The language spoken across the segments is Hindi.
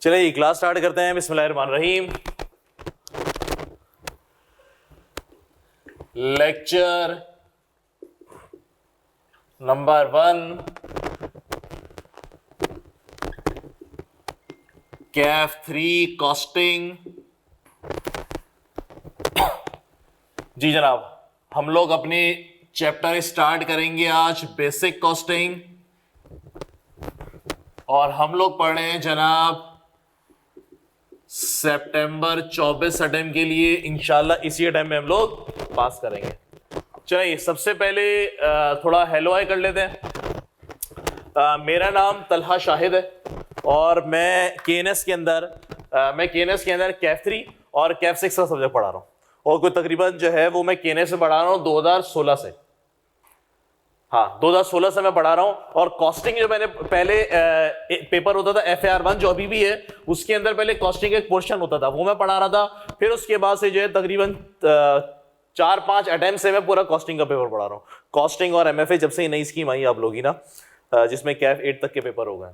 चलिए क्लास स्टार्ट करते हैं। बिस्मिल्लाहिर्रहमानिर्रहीम। लेक्चर नंबर 1, कैफ 3 कॉस्टिंग। जी जनाब, हम लोग अपनी चैप्टर स्टार्ट करेंगे आज बेसिक कॉस्टिंग, और हम लोग पढ़ रहे हैं जनाब सितंबर 24 अटेम्प्ट के लिए। इंशाल्लाह इसी अटेम्प्ट में हम लोग पास करेंगे। चलिए सबसे पहले थोड़ा हेलो हाय कर लेते हैं। मेरा नाम तलहा शाहिद है और मैं केएनएस के अंदर कैफ 3 और कैफ 6 का सब्जेक्ट पढ़ा रहा हूँ, और कोई तकरीबन जो है वो मैं केएनएस से पढ़ा रहा हूँ 2016 से। हाँ, 2016 से मैं पढ़ा रहा हूँ। और कॉस्टिंग जो मैंने पहले पेपर होता था FAR 1 जो अभी भी है, उसके अंदर पहले कॉस्टिंग एक पोर्शन होता था, वो मैं पढ़ा रहा था। फिर उसके बाद से जो है तकरीबन 4-5 अटेम्प्ट से मैं पूरा कॉस्टिंग का पेपर पढ़ा रहा हूँ। कॉस्टिंग और MFA जब से ही नई स्कीम आई आप लोग ही ना, जिसमें कैफ 8 तक के पेपर हो गए।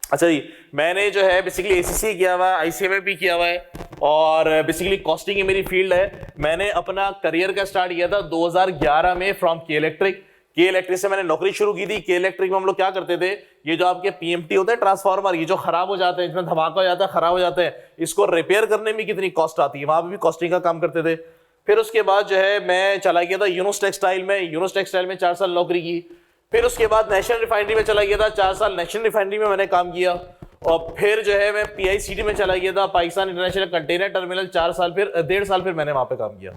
अच्छा जी, मैंने जो है बेसिकली ACCA किया हुआ है, ICMA भी किया हुआ है, और बेसिकली कॉस्टिंग ही मेरी फील्ड है। मैंने अपना करियर का स्टार्ट किया था 2011 में फ्रॉम के इलेक्ट्रिक से मैंने नौकरी शुरू की थी। के इलेक्ट्रिक में हम लोग क्या करते थे, ये जो आपके PMT होते हैं ट्रांसफार्मर, ये जो खराब हो जाते हैं, इसमें धमाका हो जाता है, खराब हो जाते हैं, इसको रिपेयर करने में कितनी कॉस्ट आती है, वहां पे भी कॉस्टिंग का काम करते थे। फिर उसके बाद जो है मैं चला गया था यूनुस टेक्सटाइल में 4 साल नौकरी की। फिर उसके बाद नेशनल रिफाइनरी में चला गया था, 4 साल नेशनल रिफाइनरी में मैंने काम किया। और फिर जो है मैं PICT में चला गया था, पाकिस्तान इंटरनेशनल कंटेनर टर्मिनल, 4 साल, फिर 1.5 साल फिर मैंने वहां पे काम किया।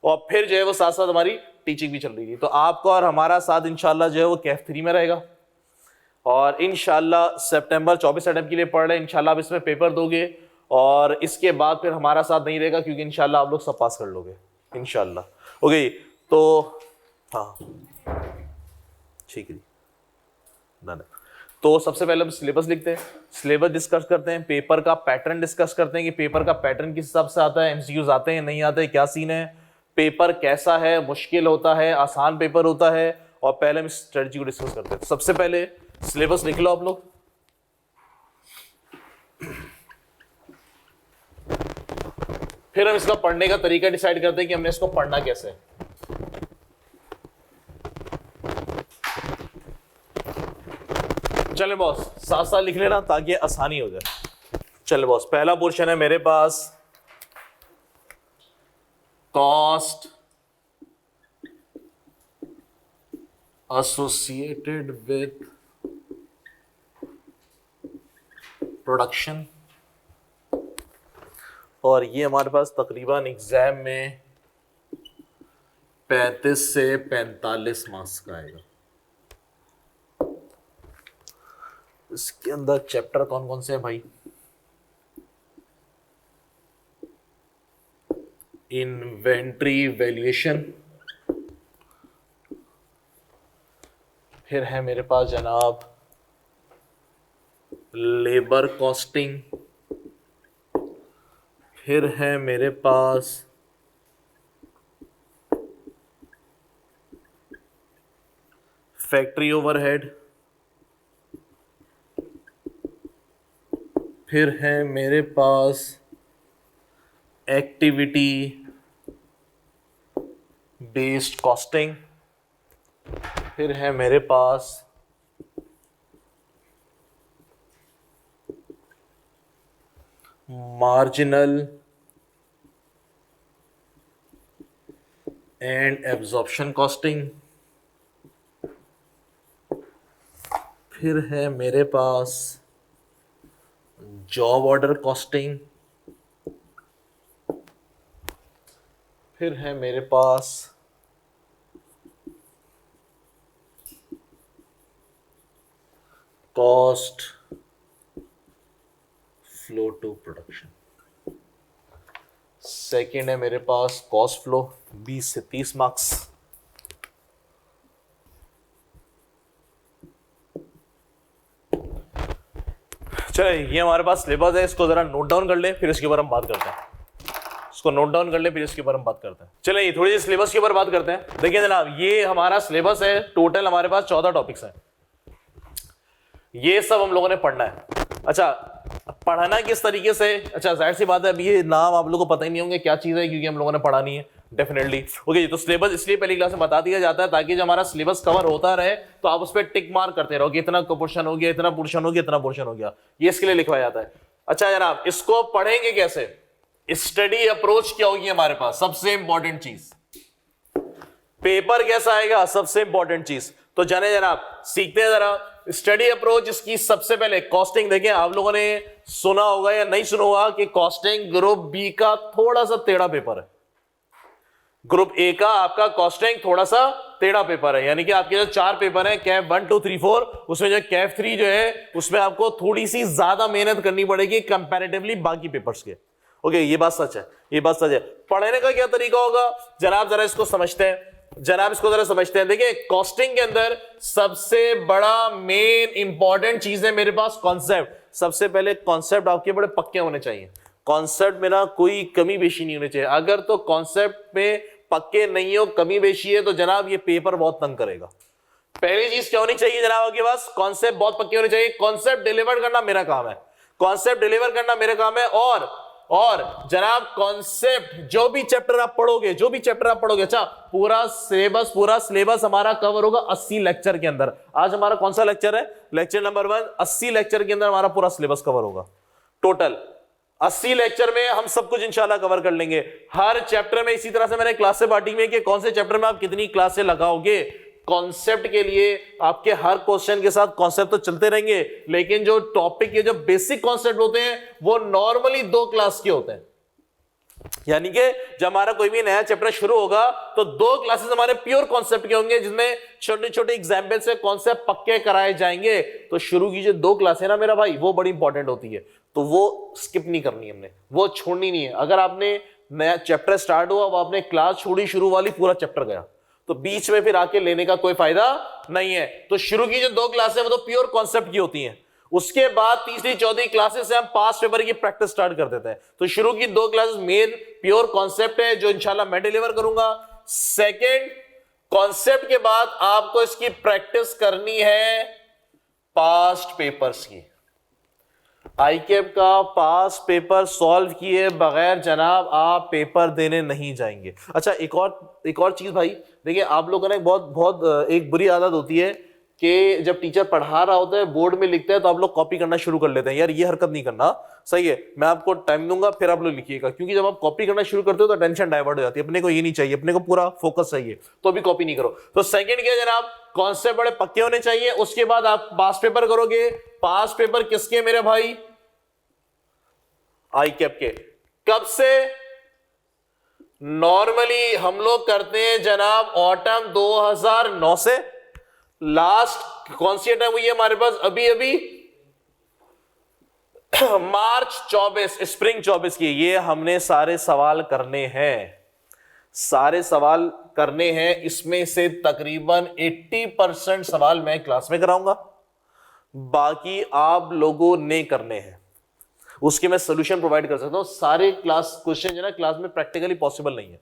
और फिर जो है वो साथ साथ हमारी टीचिंग भी चल रही थी। तो आपका और हमारा साथ इंशाल्लाह जो है वो कैफ 3 में रहेगा, और इंशाल्लाह सितंबर 24 अटेम्प्ट के लिए पढ़ रहे हैं। इंशाल्लाह आप इसमें पेपर दोगे, और इसके बाद फिर हमारा साथ नहीं रहेगा, क्योंकि इंशाल्लाह आप लोग सब पास कर लोगे इंशाल्लाह। ओके, तो हाँ ठीक है, डन है। तो सबसे पहले हम सिलेबस लिखते हैं, सिलेबस डिस्कस करते हैं, पेपर का पैटर्न डिस्कस करते हैं कि पेपर का पैटर्न किस हिसाब से आता है, MCQs आते हैं नहीं आते, क्या सीन है, पेपर कैसा है, मुश्किल होता है, आसान पेपर होता है, और पहले हम स्ट्रेटजी को डिस्कस करते हैं। सबसे पहले सिलेबस लिख लो आप लोग। फिर हम इसका पढ़ने का तरीका डिसाइड करते हैं कि हमने इसको पढ़ना कैसे है। चले बॉस, साथ साथ लिख लेना ताकि आसानी हो जाए। चले बॉस, पहला पोर्शन है मेरे पास कॉस्ट एसोसिएटेड विथ प्रोडक्शन, और ये हमारे पास तकरीबन एग्जाम में 35 से 45 मार्क्स का आएगा। इसके अंदर चैप्टर कौन कौन से हैं भाई? इन्वेंट्री वैल्यूएशन, फिर है मेरे पास जनाब लेबर कॉस्टिंग, फिर है मेरे पास फैक्ट्री ओवरहेड, फिर है मेरे पास एक्टिविटी बेस्ड कॉस्टिंग, फिर है मेरे पास मार्जिनल एंड एब्जॉर्प्शन कॉस्टिंग, फिर है मेरे पास जॉब ऑर्डर कॉस्टिंग, फिर है मेरे पास cost flow to production, second है मेरे पास कॉस्ट फ्लो, 20 से 30 मार्क्स। चलिए ये हमारे पास सिलेबस है, इसको जरा नोट डाउन कर ले, फिर इसके ऊपर हम बात करते हैं। इसको नोट डाउन कर ले, फिर इसके ऊपर हम बात करते हैं। चलिए थोड़ी सी सिलेबस के ऊपर बात करते हैं। देखिए जनाब, ये हमारा सिलेबस है, टोटल हमारे पास 14 टॉपिक्स हैं, ये सब हम लोगों ने पढ़ना है। अच्छा, पढ़ाना किस तरीके से, अच्छा जाहिर सी बात है अभी ये नाम आप लोगों को पता ही नहीं होंगे क्या चीज है, क्योंकि हम लोगों ने पढ़ा नहीं है डेफिनेटली। ओके, तो सिलेबस इसलिए पहली क्लास में बता दिया जाता है ताकि जब हमारा सिलेबस कवर होता रहे तो आप उस पर टिक मार्क करते रहो कि इतना पोर्शन हो गया, इतना पोर्शन हो गया, इतना पोर्शन हो गया, ये इसके लिए लिखवाया जाता है। अच्छा जनाब, इसको पढ़ेंगे कैसे, स्टडी अप्रोच क्या होगी हमारे पास, सबसे इंपॉर्टेंट चीज, पेपर कैसा आएगा, सबसे इंपॉर्टेंट चीज। तो जाने जनाब, सीखते हैं जरा स्टडी अप्रोच। इसकी सबसे पहले कॉस्टिंग देखें। आप लोगों ने सुना होगा या नहीं सुना होगा कि कॉस्टिंग ग्रुप बी का थोड़ा सा टेढ़ा पेपर है, ग्रुप ए का आपका कॉस्टिंग थोड़ा सा टेढ़ा पेपर है, यानी कि आपके जो 4 पेपर है कैफ 1 2 3 4, उसमें जो कैफ 3 जो है उसमें आपको थोड़ी सी ज्यादा मेहनत करनी पड़ेगी कंपैरेटिवली बाकी पेपर्स के। ओके, ये बात सच है, ये बात सच है। पढ़ने का क्या तरीका होगा जनाब, जरा इसको समझते हैं, जनाब इसको जरा समझते हैं। देखिए कॉस्टिंग के अंदर सबसे बड़ा मेन इंपॉर्टेंट चीज है मेरे पास कॉन्सेप्ट। सबसे पहले कॉन्सेप्ट आपके बड़े पक्के होने चाहिए, कॉन्सेप्ट में ना कोई कमी बेशी नहीं होनी चाहिए। अगर तो कॉन्सेप्ट में पक्के नहीं हो, कमी बेशी है, तो जनाब ये पेपर बहुत तंग करेगा। पहली चीज क्या होनी चाहिए जनाब आपके पास, कॉन्सेप्ट बहुत पक्के होने चाहिए। कॉन्सेप्ट डिलीवर करना मेरा काम है, कॉन्सेप्ट डिलीवर करना मेरा काम है। और जनाब कॉन्सेप्ट जो भी चैप्टर आप पढ़ोगे, जो भी चैप्टर आप पढ़ोगे, अच्छा पूरा सिलेबस हमारा कवर होगा 80 लेक्चर के अंदर। आज हमारा कौन सा लेक्चर है, लेक्चर नंबर 1। 80 लेक्चर के अंदर हमारा पूरा सिलेबस कवर होगा। टोटल 80 लेक्चर में हम सब कुछ इंशाल्लाह कवर कर लेंगे। हर चैप्टर में इसी तरह से मैंने क्लासें बांटी में कि कौन से चैप्टर में आप कितनी क्लासें लगाओगे। कॉन्सेप्ट के लिए आपके हर क्वेश्चन के साथ कॉन्सेप्ट तो चलते रहेंगे, लेकिन जो टॉपिक के जो बेसिक कॉन्सेप्ट होते हैं वो नॉर्मली 2 क्लास के होते हैं। यानी कि जब हमारा कोई भी नया चैप्टर शुरू होगा तो 2 क्लासेस हमारे प्योर कॉन्सेप्ट के होंगे, जिसमें छोटे छोटे एग्जाम्पल से कॉन्सेप्ट पक्के कराए जाएंगे। तो शुरू की जो 2 क्लासें ना मेरा भाई, वो बड़ी इंपॉर्टेंट होती है, तो वो स्किप नहीं करनी हमने, वो छोड़नी नहीं है। अगर आपने नया चैप्टर स्टार्ट हुआ, वो आपने क्लास छोड़ी शुरू वाली, पूरा चैप्टर गया, तो बीच में फिर आके लेने का कोई फायदा नहीं है। तो शुरू की जो 2 क्लासें वो तो प्योर कॉन्सेप्ट की होती हैं। उसके बाद तीसरी चौथी क्लासेस से हम पास्ट पेपर की प्रैक्टिस स्टार्ट कर देते हैं। तो शुरू की 2 क्लासेस मेन प्योर कॉन्सेप्ट है, जो इंशाल्लाह मैं डिलीवर करूंगा। सेकंड, कॉन्सेप्ट के बाद आपको इसकी प्रैक्टिस करनी है पास्ट पेपर्स की। आईकेप का पास पेपर सॉल्व किए बगैर जनाब आप पेपर देने नहीं जाएंगे। अच्छा एक और चीज भाई, देखिए आप लोगों ने बहुत एक बुरी आदत होती है कि जब टीचर पढ़ा रहा होता है, बोर्ड में लिखता है, तो आप लोग कॉपी करना शुरू कर लेते हैं। यार ये हरकत नहीं करना, सही है, मैं आपको टाइम दूंगा फिर आप लोग लिखिएगा, क्योंकि जब आप कॉपी करना शुरू करते हो तो टेंशन डाइवर्ट हो जाती है। अपने को ये नहीं चाहिए, अपने को पूरा फोकस चाहिए, तो अभी कॉपी नहीं करो। तो सेकंड क्या जनाब, कॉन्सेप्ट बड़े पक्के होने चाहिए। उसके बाद आप पास पेपर करोगे। पास पेपर किसके मेरे भाई, आईकेप के। कब से, नॉर्मली हम लोग करते हैं जनाब ऑटम 2009 से। लास्ट कौन सी टाइम हुई है हमारे पास, अभी मार्च 24, स्प्रिंग 24 की। ये हमने सारे सवाल करने हैं, सारे सवाल करने हैं। इसमें से तकरीबन 80% सवाल मैं क्लास में कराऊंगा, बाकी आप लोगों ने करने हैं। उसके मैं सोल्यूशन प्रोवाइड कर सकता हूं। सारे क्लास क्वेश्चन जो ना क्लास में प्रैक्टिकली पॉसिबल नहीं है,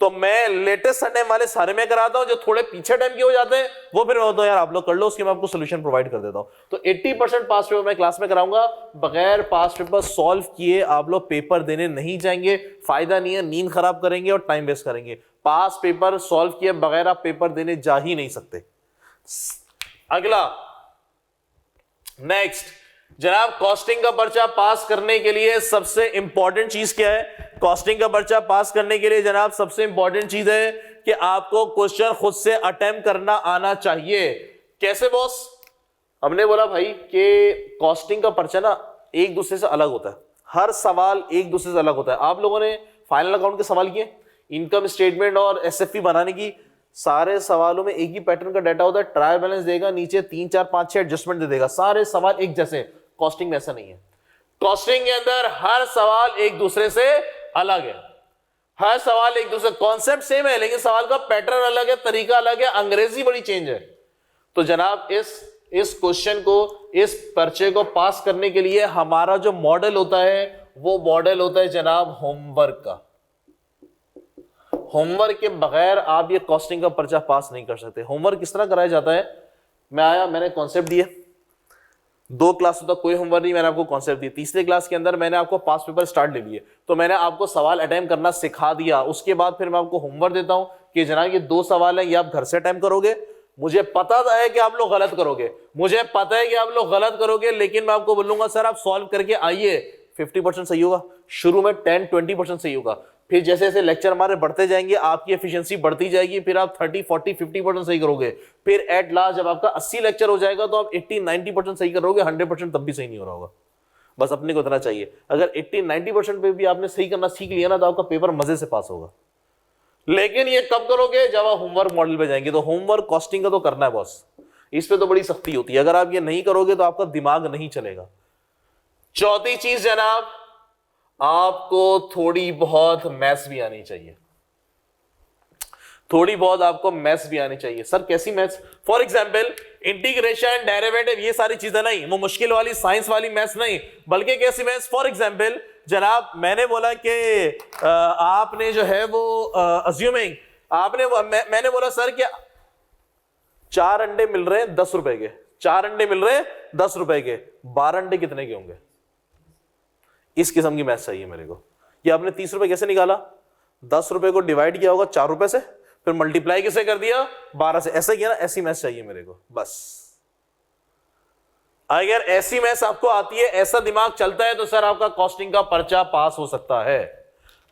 तो मैं लेटेस्ट संडे वाले सारे में कराता हूं। जो थोड़े पीछे टाइम के हो जाते हैं वो फिर मैं होता हूं यार आप लोग कर लो, उसके मैं आपको सोल्यूशन प्रोवाइड कर देता हूं। तो 80% पास पेपर मैं क्लास में कराऊंगा। बगैर पास पेपर सॉल्व किए आप लोग पेपर देने नहीं जाएंगे, फायदा नहीं है, नींद खराब करेंगे और टाइम वेस्ट करेंगे। पास पेपर सॉल्व किए बगैर आप पेपर देने जा ही नहीं सकते। अगला नेक्स्ट जनाब, कॉस्टिंग का पर्चा पास करने के लिए सबसे इंपॉर्टेंट चीज क्या है? कॉस्टिंग का पर्चा पास करने के लिए जनाब सबसे इंपॉर्टेंट चीज है कि आपको क्वेश्चन खुद से अटेम्प्ट करना आना चाहिए। कैसे बॉस? हमने बोला भाई कि कॉस्टिंग का पर्चा ना एक दूसरे से अलग होता है, हर सवाल एक दूसरे से अलग होता है। आप लोगों ने फाइनल अकाउंट के सवाल किए, इनकम स्टेटमेंट और एसएफपी बनाने की, सारे सवालों में एक ही पैटर्न का डाटा होता है। ट्रायल बैलेंस देगा, नीचे 3 4 5 6 एडजस्टमेंट दे देगा, सारे सवाल एक जैसे। कॉस्टिंग में ऐसा नहीं है। कॉस्टिंग के अंदर हर सवाल एक दूसरे से अलग है, हर सवाल एक दूसरे, कॉन्सेप्ट सेम है लेकिन सवाल का पैटर्न अलग है, तरीका अलग है, अंग्रेजी बड़ी चेंज है। तो जनाब इस क्वेश्चन को, इस पर्चे को पास करने के लिए हमारा जो मॉडल होता है वो मॉडल होता है जनाब होमवर्क का। होमवर्क के बगैर आप ये कॉस्टिंग का पर्चा पास नहीं कर सकते। होमवर्क किस तरह कराया जाता है? मैं आया, मैंने कॉन्सेप्ट दिए, 2 क्लासों तक कोई होमवर्क नहीं, मैंने आपको कॉन्सेप्ट दी। तीसरे क्लास के अंदर मैंने आपको पास पेपर स्टार्ट ले लिए, तो मैंने आपको सवाल अटेम्प्ट करना सिखा दिया। उसके बाद फिर मैं आपको होमवर्क देता हूं कि जनाब ये 2 सवाल है, ये आप घर से अटेम्प्ट करोगे। मुझे पता है कि आप लोग गलत करोगे, मुझे पता है कि आप लोग गलत करोगे, लेकिन मैं आपको बोलूंगा सर आप सॉल्व करके आइए, 50% सही होगा, शुरू में 10-20% सही होगा, फिर जैसे जैसे लेक्चर हमारे बढ़ते जाएंगे आपकी एफिशिएंसी बढ़ती जाएगी, फिर आप 30-40-50% सही करोगे, फिर एट लास्ट जब आपका 80 लेक्चर हो जाएगा तो आप 80-90% सही करोगे, 100% तब भी सही नहीं हो रहा होगा। बस अपने को इतना चाहिए, अगर 80-90% पे भी आपने सही करना सीख लिया ना तो आपका पेपर मजे से पास होगा। लेकिन ये कब करोगे? जब आप होमवर्क मॉडल पे जाएंगे। तो होमवर्क कॉस्टिंग का तो करना है बॉस, इस पे तो बड़ी सख्ती होती है, अगर आप ये नहीं करोगे तो आपका दिमाग नहीं चलेगा। चौथी चीज जनाब, आपको थोड़ी बहुत मैथ्स भी आनी चाहिए, थोड़ी बहुत आपको मैथ्स भी आनी चाहिए। सर कैसी maths? For example integration, derivative, ये सारी चीजें नहीं, वो मुश्किल वाली साइंस वाली मैथ्स नहीं, बल्कि कैसी मैथ्स? फॉर एग्जांपल जनाब मैंने बोला कि आपने जो है वो अज्यूमिंग आपने मैंने बोला सर कि 4 अंडे मिल रहे हैं 10 रुपए के, 4 अंडे मिल रहे हैं 10 रुपए के, 12 अंडे कितने के होंगे? इस किस्म की मैथ्स चाहिए मेरे को। ये आपने 30 रुपए कैसे निकाला? 10 रुपए को डिवाइड किया होगा 4 रुपए से, फिर मल्टीप्लाई किसे कर दिया? 12 से, ऐसा किया ना? ऐसी मैथ्स चाहिए मेरे को बस। अगर ऐसी मैथ्स आपको आती है, ऐसा दिमाग चलता है, तो सर आपका कॉस्टिंग का पर्चा पास हो सकता है।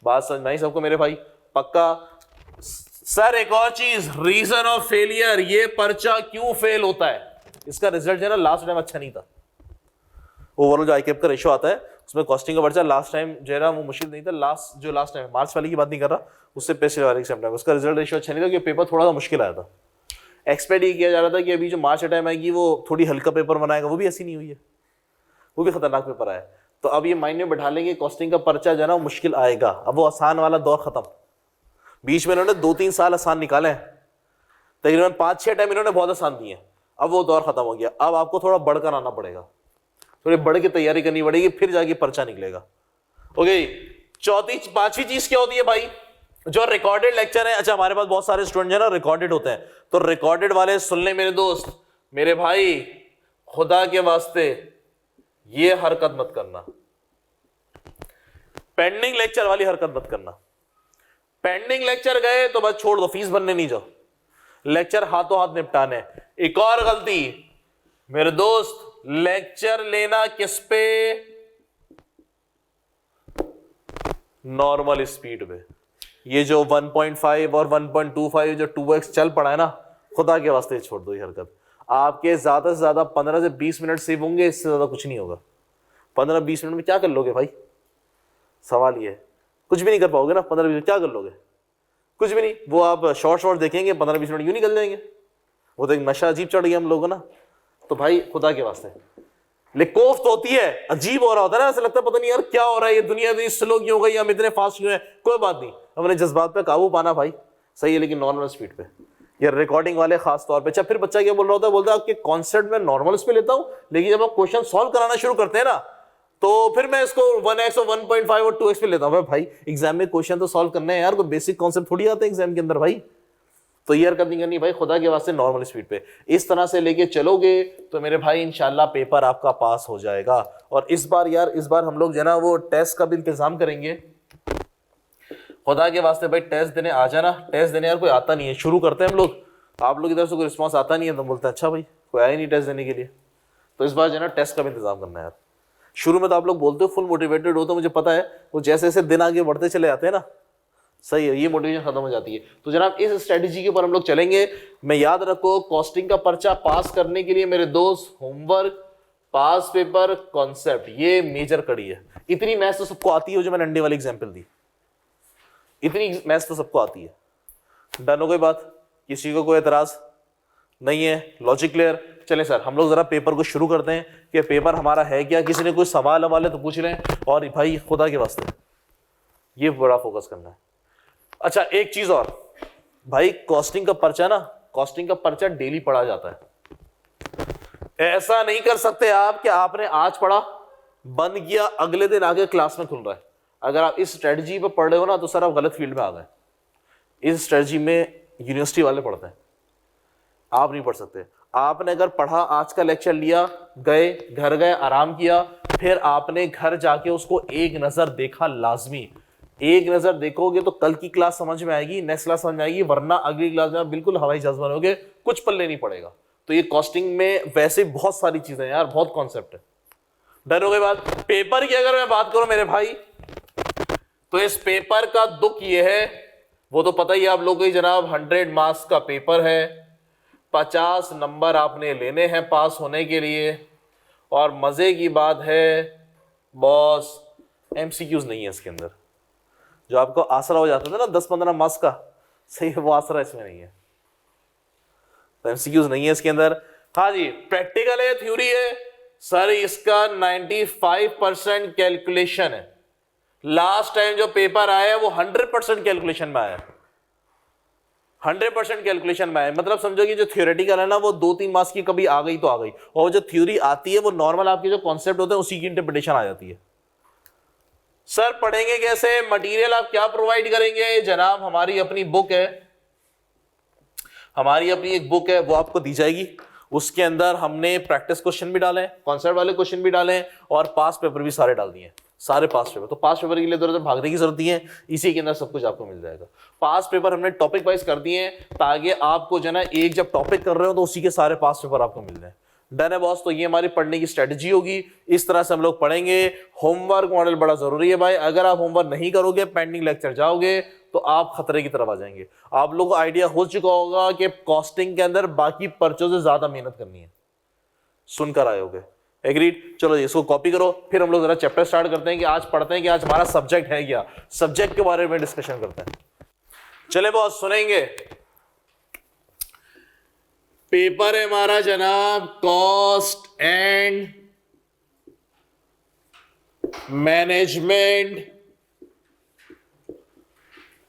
बात समझ में आई सबको मेरे भाई? पक्का? सर एक और चीज, रीजन ऑफ फेलियर, ये पर्चा क्यों फेल होता है? इसका रिजल्ट जो है ना लास्ट टाइम अच्छा नहीं था। ओवरऑल जो आईकेप का रेशो आता है उसमें कॉस्टिंग का पर्चा लास्ट टाइम जो है ना वो मुश्किल नहीं था। लास्ट टाइम मार्च वाली की बात नहीं कर रहा, उससे पिछले वाले एग्जाम टाइम उसका रिजल्ट रेशो अच्छा नहीं था, क्योंकि पेपर थोड़ा सा मुश्किल आया था। एक्सपेक्ट ये किया जा रहा था कि अभी जो मार्च टाइम आएगी वो थोड़ी हल्का पेपर बनाएगा, वो भी ऐसी नहीं हुई है, वो भी खतरनाक पेपर आया। तो अब ये माइंड में बैठा लेंगे कॉस्टिंग का पर्चा जो है ना मुश्किल आएगा। अब वो आसान वाला दौर खत्म, बीच में इन्होंने 2-3 साल आसान निकाले हैं, तकरीबन 5-6 टाइम इन्होंने बहुत आसान दिए, अब वो दौर खत्म हो गया। अब आपको थोड़ा बढ़कर आना पड़ेगा, थोड़ी बढ़ के तैयारी करनी पड़ेगी, फिर जाके पर्चा निकलेगा। ओके, पांचवी चीज क्या होती है भाई? जो रिकॉर्डेड लेक्चर है। अच्छा, हमारे पास बहुत सारे स्टूडेंट है ना रिकॉर्डेड होते हैं, तो रिकॉर्डेड वाले सुन ले मेरे दोस्त, मेरे भाई, खुदा के वास्ते ये हरकत मत करना, पेंडिंग लेक्चर वाली हरकत मत करना। पेंडिंग लेक्चर गए तो बस छोड़ दो, फीस भरने नहीं जाओ, लेक्चर हाथों हाथ निपटाने। एक और गलती मेरे दोस्त, लेक्चर लेना किस पे? नॉर्मल स्पीड पे। ये जो 1.5 और 1.25 जो 2x चल पड़ा है ना, खुदा के वास्ते छोड़ दो ये हरकत। आपके ज्यादा से ज्यादा 15 से 20 मिनट सेव होंगे, इससे ज्यादा कुछ नहीं होगा। 15-20 मिनट में क्या कर लोगे भाई? सवाल ये है, कुछ भी नहीं कर पाओगे ना। 15-20 मिनट क्या कर लोगे? कुछ भी नहीं। वो आप शॉर्ट देखेंगे, 15-20 मिनट यूं निकल जाएंगे। वो तो एक नशा अजीब चढ़ गया हम लोगों ना। तो भाई खुदा के वास्ते, कोफ्त होती है, अजीब हो रहा होता है ना, ऐसा लगता है पता नहीं यार क्या हो रहा है, ये दुनिया इतनी स्लो क्यों हो गई, हम इतने फास्ट क्यों हैं। कोई बात नहीं, हमने जज्बात पे काबू पाना भाई, सही है, लेकिन नॉर्मल स्पीड पे। ये रिकॉर्डिंग वाले खास तौर पे। अच्छा, फिर बच्चा क्या बोल रहा होता है? बोलता है आपके कॉन्सेप्ट में नॉर्मल पे लेता हूं, लेकिन जब आप क्वेश्चन सॉल्व कराना शुरू करते हैं ना, तो फिर मैं इसको 1x और 1.5 और 2x पे लेता हूं। भाई एग्जाम में क्वेश्चन तो सॉल्व करना है यार, कोई बेसिक कॉन्सेप्ट थोड़ी आते हैं एग्जाम के अंदर भाई। तो ये हरकत नहीं करनी भाई, खुदा के वास्ते नॉर्मल स्पीड पे। इस तरह से लेके चलोगे तो मेरे भाई इंशाल्लाह पेपर आपका पास हो जाएगा। और इस बार हम लोग जो है ना वो टेस्ट का भी इंतजाम करेंगे। खुदा के वास्ते भाई टेस्ट देने आ जाना। टेस्ट देने यार कोई आता नहीं है, शुरू करते हैं हम लोग, आप लोग की तरफ से कोई रिस्पॉन्स आता नहीं है तो बोलते हैं अच्छा भाई कोई आया नहीं टेस्ट देने के लिए। तो इस बार जो है ना टेस्ट का भी इंतजाम करना है यार। शुरू में तो आप लोग बोलते हो फुल मोटिवेटेड हो, तो मुझे पता है वो जैसे जैसे दिन आगे बढ़ते चले जाते हैं ना, सही है, ये मोटिवेशन खत्म हो जाती है। तो जनाब इस स्ट्रेटेजी के ऊपर हम लोग चलेंगे। मैं याद रखो, कॉस्टिंग का पर्चा पास करने के लिए मेरे दोस्त होमवर्क, पास पेपर, कॉन्सेप्ट, ये मेजर कड़ी है। इतनी मैथ्स तो सबको आती है, जो मैंने अंडे वाली एग्जांपल दी, इतनी मैथ्स तो सबको आती है। डन हो गई बात? किसी को कोई एतराज नहीं है? Logic clear? चले सर हम लोग जरा पेपर को शुरू करते हैं कि पेपर हमारा है क्या। किसी ने कोई सवाल हवाले तो पूछ लें, और भाई खुदा के वास्ते ये बड़ा फोकस करना है। अच्छा एक चीज और भाई, कॉस्टिंग का पर्चा ना, कॉस्टिंग का पर्चा डेली पढ़ा जाता है। ऐसा नहीं कर सकते आप कि आपने आज पढ़ा, बंद किया, अगले दिन आगे क्लास में खुल रहा है। अगर आप इस स्ट्रेटजी पे पढ़ रहे हो ना तो सर आप गलत फील्ड में आ गए। इस स्ट्रेटजी में यूनिवर्सिटी वाले पढ़ते हैं, आप नहीं पढ़ सकते। आपने अगर पढ़ा, आज का लेक्चर लिया, गए घर गए आराम किया, फिर आपने घर जाके उसको एक नजर देखा, लाजमी एक नजर देखोगे तो कल की क्लास समझ में आएगी, नेक्स्ट क्लास समझ में आएगी, वरना अगली क्लास में आप बिल्कुल हवाई जहाज बनोगे, कुछ पल्ले नहीं पड़ेगा। तो ये कॉस्टिंग में वैसे बहुत सारी चीजें यार, बहुत कॉन्सेप्ट है। डर हो गई बात। पेपर की अगर मैं बात करूं मेरे भाई, तो इस पेपर का दुख ये है, वो तो पता ही आप लोगों को जनाब 100 मार्क्स का पेपर है, 50 नंबर आपने लेने हैं पास होने के लिए। और मजे की बात है बॉस, एमसीक्यूज नहीं है इसके अंदर। जो आपको आसरा हो जाता था ना 10-15 मार्क्स का, सही है, वो आसरा इसमें नहीं है। तो एमसीक्यूज नहीं है इसके अंदर। हाँ जी, प्रैक्टिकल है, थ्योरी है सर, इसका 95% कैलकुलेशन है। लास्ट टाइम जो पेपर आया वो 100% कैलकुलेशन में आया, 100% कैलकुलेशन में आया। मतलब समझो कि जो थ्योरेटिकल है ना वो 2-3 मार्क्स की कभी आ गई तो आ गई, और जो थ्योरी आती है वो नॉर्मल आपके जो कॉन्सेप्ट होते हैं उसी की इंटरप्रिटेशन आ जाती है। सर पढ़ेंगे कैसे, मटेरियल आप क्या प्रोवाइड करेंगे? जनाब हमारी अपनी बुक है, हमारी अपनी एक बुक है, वो आपको दी जाएगी। उसके अंदर हमने प्रैक्टिस क्वेश्चन भी डाले, कॉन्सेप्ट वाले क्वेश्चन भी डाले, और पास पेपर भी सारे डाल दिए, सारे पास पेपर। तो पास पेपर के लिए इधर-उधर भागने की जरूरत नहीं है, इसी के अंदर सब कुछ आपको मिल जाएगा। पास पेपर हमने टॉपिक वाइज कर दिए ताकि आपको जो ना एक जब टॉपिक कर रहे हो तो उसी के सारे पास पेपर आपको मिल जाए। डन है बॉस। तो ये हमारी पढ़ने की स्ट्रेटजी होगी, इस तरह से हम लोग पढ़ेंगे। होमवर्क मॉडल बड़ा जरूरी है भाई, अगर आप होमवर्क नहीं करोगे, पेंडिंग लेक्चर जाओगे, तो आप खतरे की तरफ आ जाएंगे। आप लोगों को आइडिया हो चुका होगा कि कॉस्टिंग के अंदर बाकी पर्चों से ज्यादा मेहनत करनी है, सुनकर आए होगे। एग्रीड। चलो इसको कॉपी करो, फिर हम लोग जरा चैप्टर स्टार्ट करते हैं कि आज पढ़ते हैं कि आज हमारा सब्जेक्ट है क्या, सब्जेक्ट के बारे में डिस्कशन करते हैं। चले बॉस, सुनेंगे। पेपर है हमारा जनाब कॉस्ट एंड मैनेजमेंट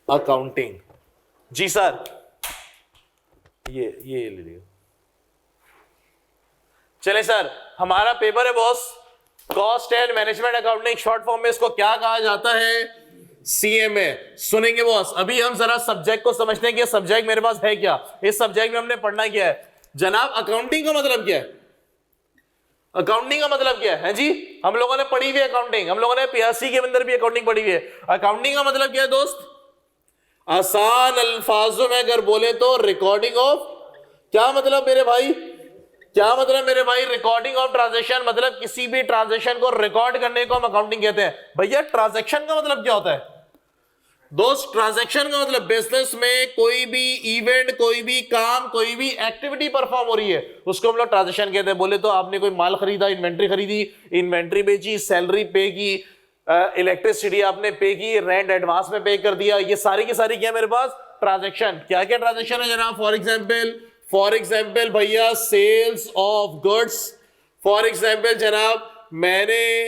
अकाउंटिंग। जी सर, ये ले लियो। चले सर, हमारा पेपर है boss cost and management accounting, short form में इसको क्या कहा जाता है? सीएमए। सुनेंगे बॉस। अभी हम जरा सब्जेक्ट को समझते हैं कि सब्जेक्ट मेरे पास है क्या, इस सब्जेक्ट में हमने पढ़ना क्या है। जनाब अकाउंटिंग का मतलब क्या है? अकाउंटिंग का मतलब क्या है जी? हम लोगों ने पढ़ी हुई है अकाउंटिंग, हम लोगों ने पीआरसी के अंदर भी अकाउंटिंग पढ़ी हुई है। अकाउंटिंग का मतलब क्या है दोस्त? आसान अल्फाजों में अगर बोले तो रिकॉर्डिंग ऑफ, क्या मतलब मेरे भाई, क्या मतलब मेरे भाई? रिकॉर्डिंग ऑफ ट्रांजैक्शन, मतलब किसी भी ट्रांजैक्शन को रिकॉर्ड करने को हम अकाउंटिंग कहते हैं। भैया ट्रांजैक्शन का मतलब क्या होता है दोस्त? ट्रांजैक्शन का मतलब बिजनेस में कोई भी इवेंट, कोई भी काम, कोई भी एक्टिविटी परफॉर्म हो रही है, उसको हम लोग ट्रांजैक्शन कहते हैं। बोले तो आपने कोई माल खरीदा, इन्वेंट्री खरीदी, इन्वेंट्री बेची, सैलरी पे की, इलेक्ट्रिसिटी आपने पे की, रेंट एडवांस में पे कर दिया, ये सारी की सारी क्या मेरे पास? ट्रांजैक्शन। क्या क्या ट्रांजैक्शन है जनाब? फॉर एग्जाम्पल भैया sales of goods, for example जनाब मैंने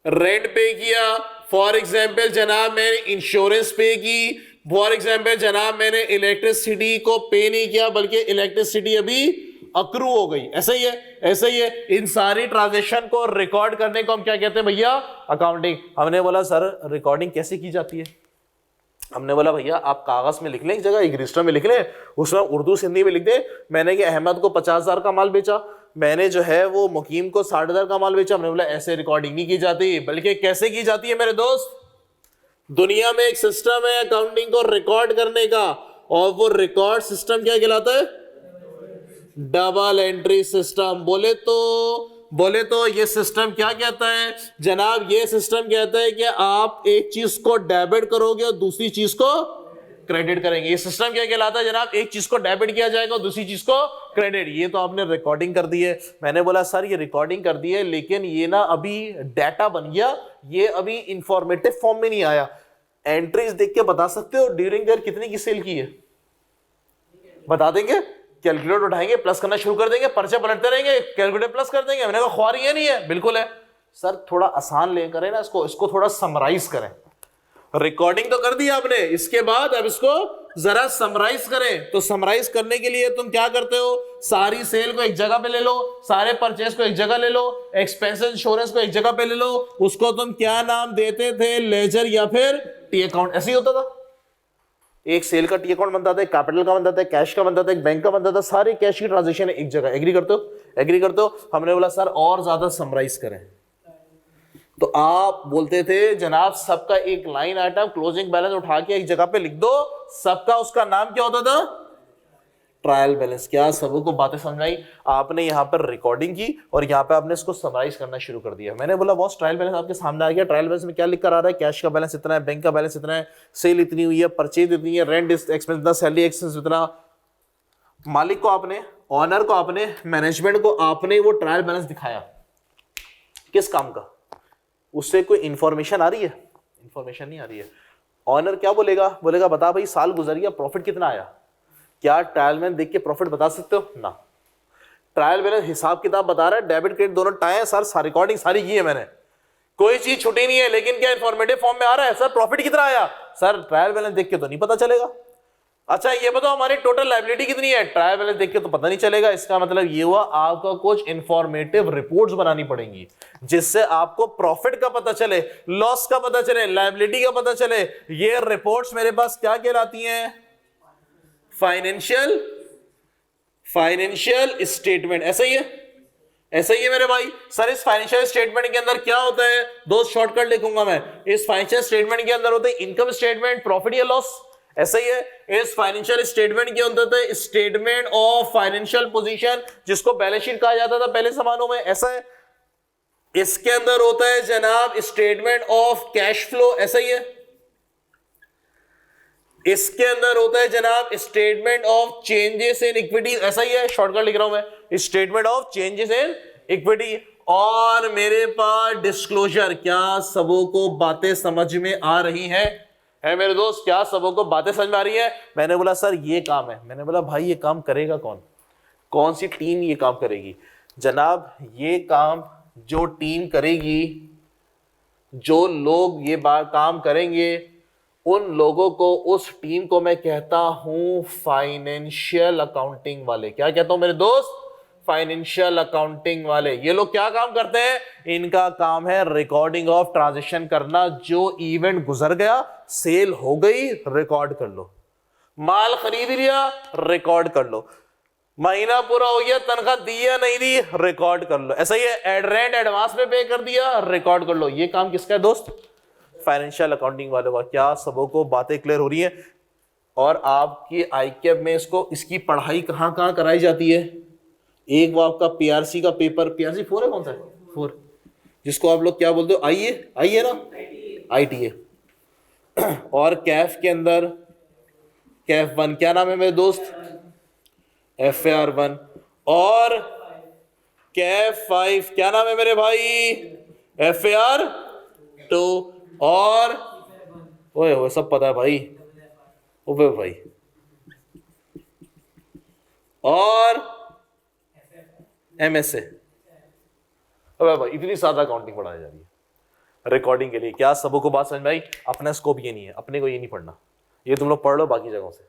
रेंट पे किया, फॉर एग्जाम्पल जनाब मैंने इंश्योरेंस पे की, फॉर एग्जाम्पल जनाब मैंने इलेक्ट्रिसिटी को पे नहीं किया बल्कि इलेक्ट्रिसिटी अभी अक्रू हो गई। ऐसा ही है, ऐसा ही है। इन सारी ट्रांजैक्शन को रिकॉर्ड करने को हम क्या कहते हैं भैया? अकाउंटिंग। हमने बोला सर रिकॉर्डिंग कैसे की जाती है? हमने बोला भैया आप कागज में लिख लें, एक जगह एक रजिस्टर में लिख लें, उसमें उर्दू सिंधी में लिख दें, मैंने कि अहमद को 50,000 का माल बेचा, मैंने जो है वो मुकीम को 60,000 का माल बेचा। हमने बोला ऐसे रिकॉर्डिंग नहीं की जाती, बल्कि कैसे की जाती है मेरे दोस्त? दुनिया में एक सिस्टम है अकाउंटिंग को रिकॉर्ड करने का, और वो रिकॉर्ड सिस्टम क्या कहलाता है? Double entry system. बोले तो ये सिस्टम क्या कहता है जनाब? ये सिस्टम कहता है कि आप एक चीज को डेबिट करोगे और दूसरी चीज को क्रेडिट करेंगे। ये सिस्टम क्या कहलाता है जनाब? एक चीज को डेबिट किया जाएगा और दूसरी चीज को क्रेडिट। ये तो आपने रिकॉर्डिंग कर दी है। मैंने बोला सर ये रिकॉर्डिंग कर दी है, लेकिन ये ना अभी डाटा बन गया, ये अभी इंफॉर्मेटिव फॉर्म में नहीं आया। एंट्रीज देख के बता सकते हो ड्यूरिंग ईयर कितनी की सेल की है? बता देंगे? कैलकुलेटर उठाएंगे, प्लस करना शुरू कर देंगे, पर्चे पलटते रहेंगे, कैलकुलेटर प्लस कर देंगे। मैंने कहा ख्वार ये नहीं है। बिल्कुल है सर, थोड़ा आसान ले करें ना इसको थोड़ा समराइज करें। रिकॉर्डिंग तो कर दी आपने, इसके बाद अब इसको जरा समराइज करें। तो समराइज करने के लिए तुम क्या करते हो? सारी सेल को एक जगह पे ले लो, सारे परचेज को एक जगह ले लो, एक्सपेंसेस इंश्योरेंस को एक जगह पे ले लो। उसको तुम क्या नाम देते थे? लेजर या फिर टी अकाउंट। ऐसे ही होता था। एक सेल का टी अकाउंट बनता था, एक कैपिटल का बनता था, एक कैश का बनता था, एक बैंक का बनता था, सारे कैश की ट्रांजेक्शन है एक जगह। एग्री करते हो? एग्री करते हो? हमने बोला सर और ज्यादा समराइज करें, तो आप बोलते थे जनाब सबका एक लाइन आइटम क्लोजिंग बैलेंस उठा के एक जगह पे लिख दो, सबका उसका नाम क्या होता था? Trial balance. क्या सबको बातें समझाई? आपने यहाँ पर रिकॉर्डिंग की और यहाँ पे आपने इसको समराइज करना शुरू कर दिया। मैंने बोला बॉस ट्रायल बैलेंस आपके सामने आ गया, ट्रायल बैलेंस में क्या लिख कर आ रहा है? कैश का बैलेंस इतना है, बैंक का बैलेंस इतना है, सेल इतनी हुई है, परचेज इतनी है, रेंट एक्सपेंस इतना, सैलरी एक्सपेंस इतना। मालिक को आपने, ऑनर को आपने, मैनेजमेंट को आपने वो ट्रायल बैलेंस दिखाया, किस काम का? उससे कोई इंफॉर्मेशन आ रही है? इंफॉर्मेशन नहीं आ रही है। ऑनर क्या बोलेगा? बोलेगा बता भाई साल गुजर गया, प्रॉफिट कितना आया? क्या ट्रायल बैलेंस देख के प्रॉफिट बता सकते हो? ना। ट्रायल बैलेंस हिसाब किताब बता रहा है, डेबिट क्रेडिट दोनों टाए सर, रिकॉर्डिंग सारी की है मैंने, कोई चीज छुटी नहीं है, लेकिन क्या इंफॉर्मेटिव फॉर्म में आ रहा है? सर प्रॉफिट कितना आया? सर ट्रायल बैलेंस देख के तो नहीं पता चलेगा। अच्छा ये बताओ हमारी टोटल लायबिलिटी कितनी है? ट्रायल बैलेंस देख के तो पता नहीं चलेगा। इसका मतलब ये हुआ आपका कुछ इंफॉर्मेटिव रिपोर्ट्स बनानी पड़ेंगी, जिससे आपको प्रॉफिट का पता चले, लॉस का पता चले, लायबिलिटी का पता चले। ये रिपोर्ट्स मेरे पास क्या कहलाती हैं? Financial statement. ऐसा ही है? ऐसा ही है मेरे भाई। सर इस फाइनेंशियल स्टेटमेंट के अंदर क्या होता है? दो शॉर्टकट लिखूंगा मैं। इस फाइनेंशियल स्टेटमेंट के अंदर होता है इनकम स्टेटमेंट, प्रॉफिट या लॉस। ऐसा ही है। इस फाइनेंशियल स्टेटमेंट के अंदर है स्टेटमेंट ऑफ फाइनेंशियल पोजीशन, जिसको बैलेंस शीट कहा जाता था पहले जमानों में। ऐसा है। इसके अंदर होता है जनाब स्टेटमेंट ऑफ कैश फ्लो। ऐसा ही है। इसके अंदर होता है जनाब statement of changes in equity. ऐसा ही है, शॉर्टकट लिख रहा हूं मैं, statement of changes in equity. और मेरे पास डिस्क्लोजर। क्या सबों को बातें समझ में आ रही हैं? है मेरे दोस्त, क्या सबों को बातें समझ में आ रही है? मैंने बोला सर ये काम है। मैंने बोला भाई ये काम करेगा कौन? कौन सी टीम ये काम करेगी? जनाब ये काम जो टीम करेगी, जो लोग ये काम करेंगे, उन लोगों को, उस टीम को मैं कहता हूं फाइनेंशियल अकाउंटिंग वाले। क्या कहता हूं मेरे दोस्त? फाइनेंशियल अकाउंटिंग वाले। ये लोग क्या काम करते हैं? इनका काम है रिकॉर्डिंग ऑफ ट्रांजैक्शन करना। जो इवेंट गुजर गया, सेल हो गई, रिकॉर्ड कर लो। माल खरीद लिया, रिकॉर्ड कर लो। महीना पूरा हो गया, तनख्वाह दी या नहीं दी, रिकॉर्ड कर लो। ऐसा ही है, रेंट एडवांस में पे कर दिया, रिकॉर्ड कर लो। ये काम किसका है दोस्त? फाइनेंशियल अकाउंटिंग वालों का। क्या सबों को बातें क्लियर हो रही है? और आपकी आईकेएफ में इसकी पढ़ाई कहां कहां कराई जाती है? एक वो आपका पीआरसी का पेपर, पीआरसी 4 है, कौन सा है? 4, जिसको आप लोग क्या बोलते हो? आईए ना, आईटीए। और कैफ के अंदर कैफ 1, क्या नाम है मेरे दोस्त? FAR 1। और कैफ 5, क्या नाम है मेरे भाई? FAR 2। और ओए सब पता है भाई, ओए भाई। और MSA। अबे भाई इतनी सादा अकाउंटिंग पढ़ाई जा रही है रिकॉर्डिंग के लिए। क्या सबों को बात समझ में आई? अपना स्कोप ये नहीं है, अपने को ये नहीं पढ़ना। ये तुम लोग पढ़ लो बाकी जगहों से,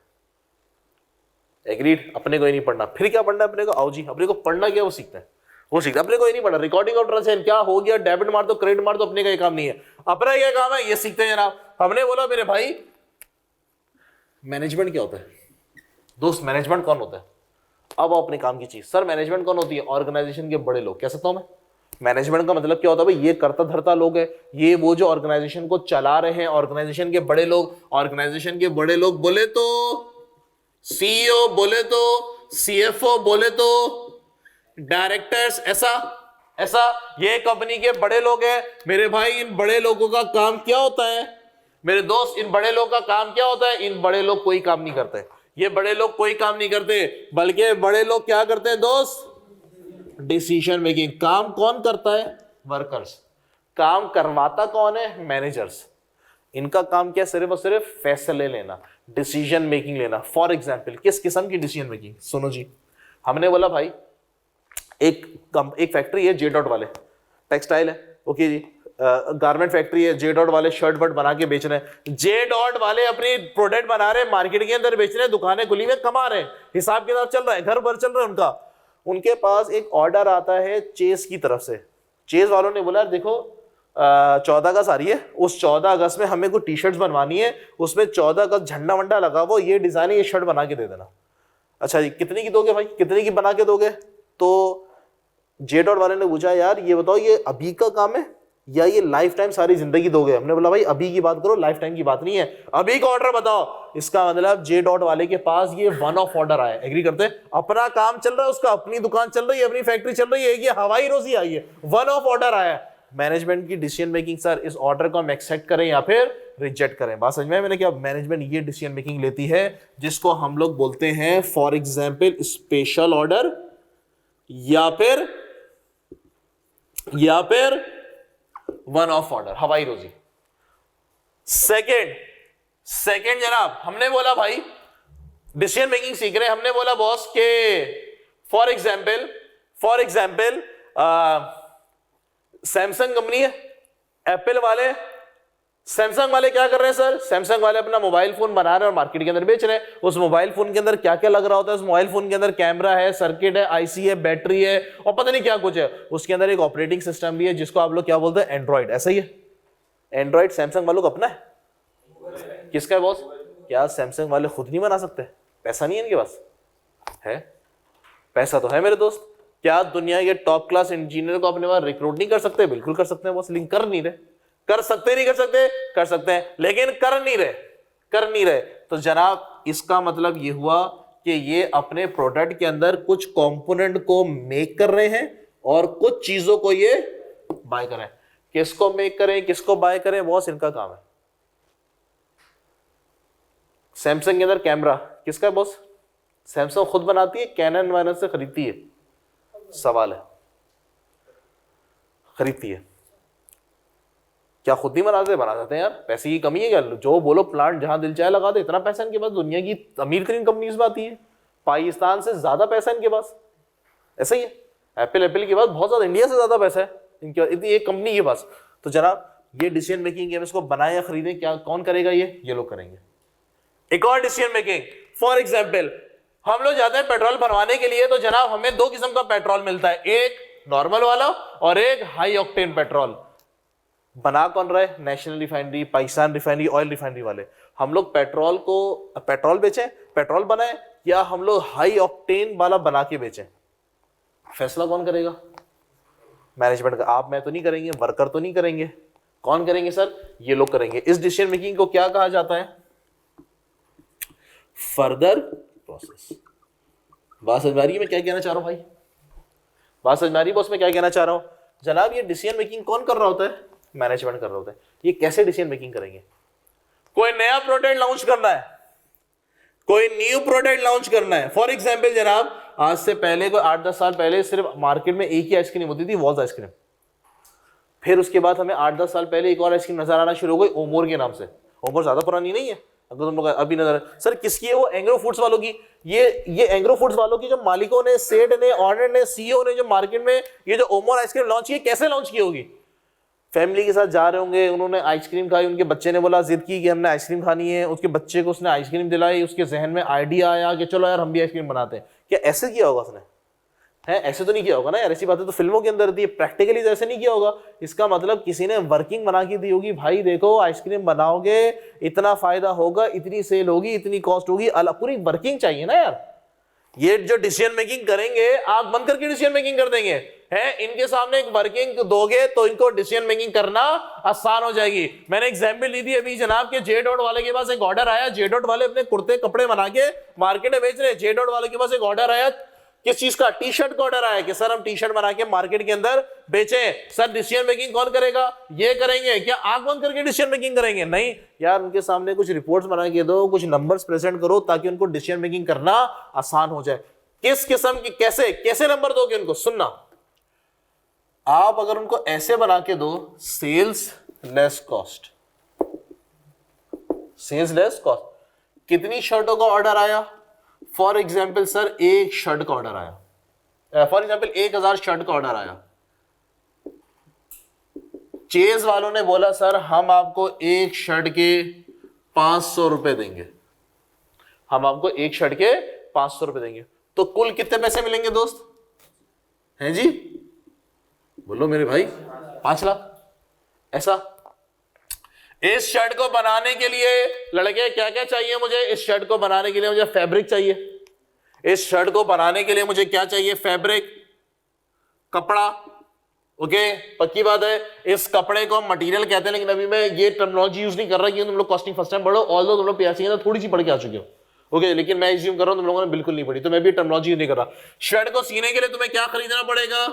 एग्रीड? अपने को ये नहीं पढ़ना। फिर क्या पढ़ना है अपने को? आओ जी, अपने को पढ़ना क्या वो सीखता है, वो सीखता है। अपने को ये नहीं पढ़ना। रिकॉर्डिंग ऑफ ट्रांजैक्शन क्या हो गया, डेबिट मार दो, क्रेडिट मार दो, अपने का ये काम नहीं है। अपना क्या काम है, ये सीखते हैं जनाब। हमने बोला मेरे भाई मैनेजमेंट क्या होता है दोस्त? मैनेजमेंट कौन होता है? अब अपने काम की चीज। सर मैनेजमेंट कौन होती है? ऑर्गेनाइजेशन के बड़े लोग। कह सकता हूं मैं? मैनेजमेंट का मतलब क्या होता है भाई? ये करता धरता लोग है, ये वो जो ऑर्गेनाइजेशन को चला रहे हैं, ऑर्गेनाइजेशन के बड़े लोग। ऑर्गेनाइजेशन के बड़े लोग बोले तो सीईओ, बोले तो सीएफओ, बोले तो डायरेक्टर्स। ऐसा ये कंपनी के बड़े लोग हैं मेरे भाई। इन बड़े लोगों का काम क्या होता है मेरे दोस्त? इन बड़े लोगों का काम क्या होता है? इन बड़े लोग कोई काम नहीं करते। ये बड़े लोग कोई काम नहीं करते, बल्कि बड़े लोग क्या करते हैं दोस्त? Decision making. काम कौन करता है? वर्कर्स। काम करवाता कौन है? मैनेजर्स। इनका काम क्या? सिर्फ और सिर्फ फैसले लेना, डिसीजन मेकिंग लेना। फॉर एग्जाम्पल किस किस्म की डिसीजन मेकिंग? सुनो जी, हमने बोला भाई एक फैक्ट्री है J. वाले, टेक्सटाइल है, ओके जी, गारमेंट फैक्ट्री है, J. वाले शर्ट वर्ट बना के बेच रहे हैं। J. वाले अपनी प्रोडक्ट बना रहे हैं, मार्केट के अंदर बेच रहे हैं, दुकानें खुली हुई कमा रहे हैं, हिसाब किताब चल रहा है, घर भर चल रहा है उनका। उनके पास एक ऑर्डर आता है चेस की तरफ से। चेस वालों ने बोला देखो 14 अगस्त आ रही है, उस 14 अगस्त में हमें कोई टी शर्ट्स बनवानी है, उसमें 14 अगस्त झंडा वंडा लगा हुआ, ये डिजाइन है, ये शर्ट बना के दे देना। अच्छा जी, कितनी की दोगे भाई, कितनी की बना के दोगे? तो जे डॉट वाले ने पूछा यार ये बताओ ये अभी का काम है या ये लाइफ टाइम सारी जिंदगी दोगे? हमने बोला भाई अभी की बात करो, लाइफ टाइम की बात नहीं है, अभी का ऑर्डर बताओ। इसका मतलब जे डॉट वाले के पास ये वन ऑफ ऑर्डर आया, एग्री करते हैं, अपना काम चल रहा है, उसका अपनी दुकान चल रही है, अपनी फैक्ट्री चल रही है, ये हवाई रोजी आई है, वन ऑफ ऑर्डर आया। मैनेजमेंट की डिसीजन मेकिंग, सर इस ऑर्डर को हम एक्सेप्ट करें या फिर रिजेक्ट करें। बात समझ में मैंने क्या? मैनेजमेंट ये डिसीजन मेकिंग लेती है जिसको हम लोग बोलते हैं फॉर एग्जांपल स्पेशल ऑर्डर या फिर वन ऑफ ऑर्डर, हवाई रोजी। सेकंड जनाब, हमने बोला भाई डिसीजन मेकिंग सीख रहे हैं, हमने बोला बॉस के फॉर एग्जांपल सैमसंग कंपनी है, एप्पल वाले, सैमसंग वाले क्या कर रहे हैं सर? सैमसंग वाले अपना मोबाइल फोन बना रहे हैं और मार्केट के अंदर बेच रहे हैं। उस मोबाइल फोन के अंदर क्या क्या लग रहा होता है? उस मोबाइल फोन के अंदर कैमरा है, सर्किट है, आईसी है, बैटरी है और पता नहीं क्या कुछ है। उसके अंदर एक ऑपरेटिंग सिस्टम भी है जिसको आप लोग क्या बोलते हैं? एंड्रॉइड। ऐसा ही है, एंड्रॉइड सैमसंग वालों का अपना है। किसका है बॉस? क्या सैमसंग वाले खुद नहीं बना सकते? पैसा नहीं है इनके पास? है, पैसा तो है मेरे दोस्त। क्या दुनिया के टॉप क्लास इंजीनियर को अपने पास रिक्रूट नहीं कर सकते? बिल्कुल कर सकते हैं बॉस, लिंक कर नहीं रहे। कर सकते नहीं कर सकते? कर सकते हैं, लेकिन कर नहीं रहे। तो जनाब इसका मतलब ये हुआ कि ये अपने प्रोडक्ट के अंदर कुछ कंपोनेंट को मेक कर रहे हैं और कुछ चीजों को ये बाय कर रहे हैं। किसको मेक करें, किसको बाय करें, बॉस इनका काम है। सैमसंग के अंदर कैमरा किसका है बॉस? सैमसंग खुद बनाती है, कैनन वायरस से खरीदती है? सवाल है, खरीदती है क्या? खुद नहीं बनाते? बना देते हैं यार, पैसे की कमी है क्या? जो बोलो प्लांट जहां दिल चाहे लगा दे, इतना पैसा इनके पास, दुनिया की अमीर तरीन कंपनीज में आती है, पाकिस्तान से ज्यादा पैसा इनके पास। ऐसा ही है, एप्पल के पास बहुत ज्यादा, इंडिया से ज्यादा पैसा है इनके एक कंपनी के पास। तो जनाब ये डिसीजन मेकिंग है, इसको बनाए या खरीदें, क्या कौन करेगा? ये लोग करेंगे। एक और डिसीजन मेकिंग, फॉर एग्जाम्पल हम लोग जाते हैं पेट्रोल भरवाने के लिए, तो जनाब हमें दो किस्म का पेट्रोल मिलता है, एक नॉर्मल वाला और एक हाई ऑक्टेन पेट्रोल। बना कौन रहा है? National refinery, Pakistan refinery, oil refinery वाले। हम लोग पेट्रोल बेचें, पेट्रोल बनाए, या हम लोग हाई ऑक्टेन वाला बना के बेचें? फैसला कौन करेगा? मैनेजमेंट का। आप मैं तो नहीं करेंगे, वर्कर तो नहीं करेंगे, कौन करेंगे सर? ये लोग करेंगे। इस डिसीजन मेकिंग को क्या कहा जाता है? Further process. बात समझ आ रही है मैं क्या कहना चाह रहा हूं भाई? बात समझ आ रही है बॉस मैं क्या कहना चाह रहा हूं? जनाब ये डिसीजन मेकिंग कौन कर रहा होता है? मैनेजमेंट कर रहा होता है। ये कैसे डिसीजन मेकिंग करेंगे? कोई नया प्रोडक्ट लॉन्च करना है, कोई न्यू प्रोडक्ट लॉन्च करना है। फॉर एग्जांपल जनाब आज से पहले कोई 8-10 साल पहले सिर्फ मार्केट में एक ही आइसक्रीम होती थी, वॉल्स आइसक्रीम। फिर उसके बाद हमें 8-10 साल पहले एक और आइसक्रीम नजर आना शुरू हो गई, ओमोर के नाम से। ओमोर ज्यादा पुरानी नहीं है, अगर तुम लोग अभी नजर, सर किसकी है वो? एंग्रो फूड्स वालों की। ये एंग्रो फूड्स वालों की, जो मालिकों ने, सेठ ने, ऑनर ने, सीईओ ने जो मार्केट में ये जो ओमोर आइसक्रीम लॉन्च की, कैसे लॉन्च की होगी? फैमिली के साथ जा रहे होंगे, उन्होंने आइसक्रीम खाई, उनके बच्चे ने बोला, जिद की कि हमने आइसक्रीम खानी है, उसके बच्चे को उसने आइसक्रीम दिलाई, उसके जहन में आइडिया आया कि चलो यार हम भी आइसक्रीम बनाते हैं। क्या ऐसे किया होगा उसने? है ऐसे तो नहीं किया होगा ना यार, ऐसी बातें तो फिल्मों के अंदर थी, प्रैक्टिकली तो ऐसे नहीं किया होगा। इसका मतलब किसी ने वर्किंग बना के दी होगी, भाई देखो आइसक्रीम बनाओगे इतना फायदा होगा, इतनी सेल होगी, इतनी कॉस्ट होगी, पूरी वर्किंग चाहिए ना यार। ये जो डिसीजन मेकिंग करेंगे, आंख बंद करके डिसीजन मेकिंग कर देंगे, है इनके सामने एक वर्किंग दोगे तो इनको डिसीजन मेकिंग करना आसान हो जाएगी। मैंने एग्जांपल ली थी अभी जनाब के जे डॉट वाले के पास एक ऑर्डर आया, जे डॉट वाले अपने कुर्ते कपड़े बना के मार्केट में बेच रहे हैं। जे डॉट वाले के पास एक ऑर्डर आया, किस चीज का? टी शर्ट का ऑर्डर आया कि सर हम टी शर्ट बना के मार्केट के अंदर बेचें। सर डिसीजन मेकिंग कौन करेगा? ये करेंगे। क्या आंख बंद करके डिसीजन मेकिंग करेंगे? नहीं यार, उनके सामने कुछ रिपोर्ट्स बना के दो, कुछ नंबर्स प्रेजेंट करो ताकि उनको डिसीजन मेकिंग करना आसान हो जाए। किस किस्म की, कैसे नंबर दोगे उनको? सुनना, आप अगर उनको ऐसे बना के दो, sales less cost, sales less cost. कितनी शर्टों का ऑर्डर आया? फॉर एग्जाम्पल सर एक शर्ट का ऑर्डर आया, फॉर एग्जाम्पल 1000 शर्ट का ऑर्डर आया। चेज वालों ने बोला सर हम आपको एक शर्ट के 500 रुपए देंगे, हम आपको एक शर्ट के 500 रुपए देंगे। तो कुल कितने पैसे मिलेंगे दोस्त? हैं जी, बोलो मेरे भाई, 5 लाख। ऐसा। इस शर्ट को बनाने के लिए लड़के क्या क्या चाहिए मुझे? इस शर्ट को बनाने के लिए मुझे फैब्रिक चाहिए। इस शर्ट को बनाने के लिए मुझे क्या चाहिए? फैब्रिक, कपड़ा। ओके, पक्की बात है। इस कपड़े को हम मटेरियल कहते हैं, लेकिन अभी मैं ये टर्मिनोलॉजी यूज नहीं कर रहा क्योंकि तुम लोग कॉस्टिंग फर्स्ट टाइम पढ़ो, ऑल्दो तुम लोग पीआरसी के थोड़ी सी पढ़ के आ चुके हो। ओके, लेकिन मैं एज्यूम कर रहा हूं तुम लोगों ने बिल्कुल नहीं पढ़ी, तो मैं भी टर्मिनोलॉजी यूज नहीं कर रहा। शर्ट को सीने के लिए तुम्हें क्या खरीदना पड़ेगा?